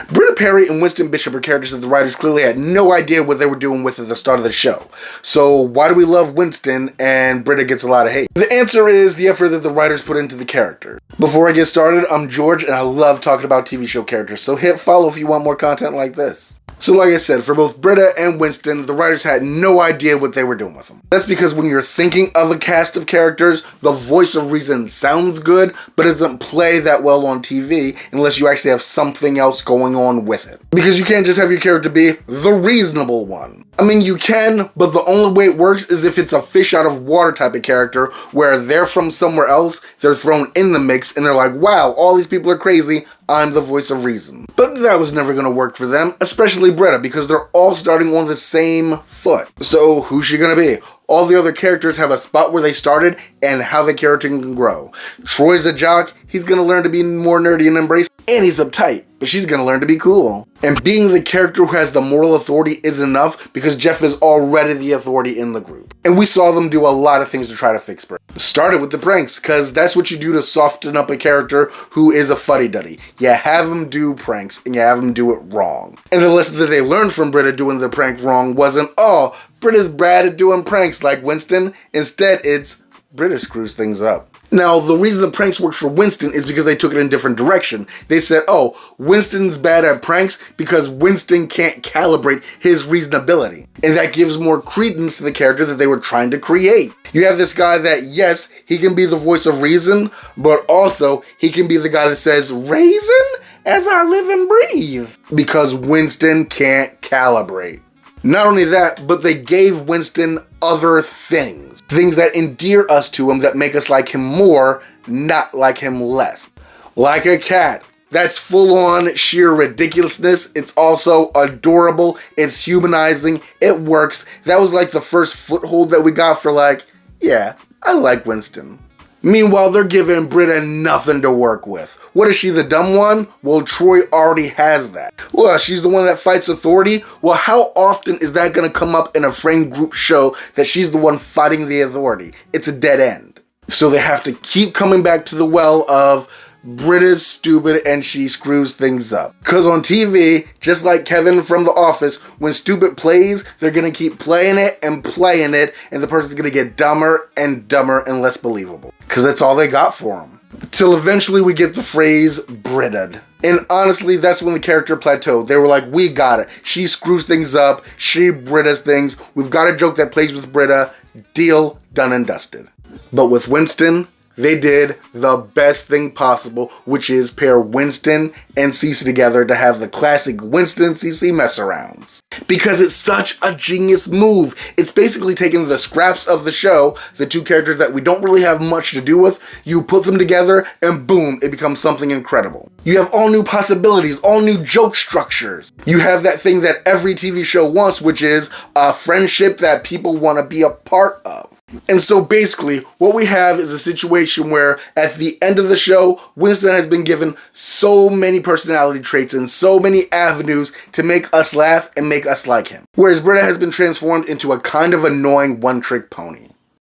Britta Perry and Winston Bishop are characters that the writers clearly had no idea what they were doing with at the start of the show. So why do we love Winston and Britta gets a lot of hate? The answer is the effort that the writers put into the characters. Before I get started, I'm George and I love talking about TV show characters, so hit follow if you want more content like this. So like I said, for both Britta and Winston, the writers had no idea what they were doing with them. That's because when you're thinking of a cast of characters, the voice of reason sounds good, but it doesn't play that well on TV unless you actually have something else going on with it. Because you can't just have your character be the reasonable one. I mean, you can, but the only way it works is if it's a fish out of water type of character where they're from somewhere else, they're thrown in the mix, and they're like, wow, all these people are crazy, I'm the voice of reason. But that was never going to work for them, especially Britta, because they're all starting on the same foot. So who's she going to be? All the other characters have a spot where they started and how the character can grow. Troy's a jock, he's going to learn to be more nerdy and embrace, and he's uptight, but she's going to learn to be cool. And being the character who has the moral authority is enough because Jeff is already the authority in the group. And we saw them do a lot of things to try to fix Britta. Started with the pranks, because that's what you do to soften up a character who is a fuddy-duddy. You have him do pranks, and you have him do it wrong. And the lesson that they learned from Britta doing the prank wrong wasn't, oh, Britta's bad at doing pranks like Winston. Instead, it's Britta screws things up. Now, the reason the pranks worked for Winston is because they took it in a different direction. They said, oh, Winston's bad at pranks because Winston can't calibrate his reasonability. And that gives more credence to the character that they were trying to create. You have this guy that, yes, he can be the voice of reason, but also he can be the guy that says, raisin? As I live and breathe. Because Winston can't calibrate. Not only that, but they gave Winston other things. Things that endear us to him, that make us like him more, not like him less. Like a cat. That's full on sheer ridiculousness. It's also adorable. It's humanizing. It works. That was like the first foothold that we got for like, yeah, I like Winston. Meanwhile, they're giving Britta nothing to work with. What is she, the dumb one? Well, Troy already has that. Well, she's the one that fights authority? Well, how often is that going to come up in a friend group show that she's the one fighting the authority? It's a dead end. So they have to keep coming back to the well of Britta's stupid and she screws things up. Because on TV, just like Kevin from The Office, when stupid plays, they're going to keep playing it, and the person's going to get dumber and dumber and less believable. Because that's all they got for them. Till eventually we get the phrase Britta'd. And honestly, that's when the character plateaued. They were like, we got it. She screws things up. She Britta's things. We've got a joke that plays with Britta. Deal, done and dusted. But with Winston, they did the best thing possible, which is pair Winston and Cece together to have the classic Winston and Cece mess arounds. Because it's such a genius move. It's basically taking the scraps of the show, the two characters that we don't really have much to do with, you put them together and boom, it becomes something incredible. You have all new possibilities, all new joke structures. You have that thing that every TV show wants, which is a friendship that people want to be a part of. And so basically, what we have is a situation where at the end of the show, Winston has been given so many personality traits and so many avenues to make us laugh and make us like him. Whereas Britta has been transformed into a kind of annoying one-trick pony.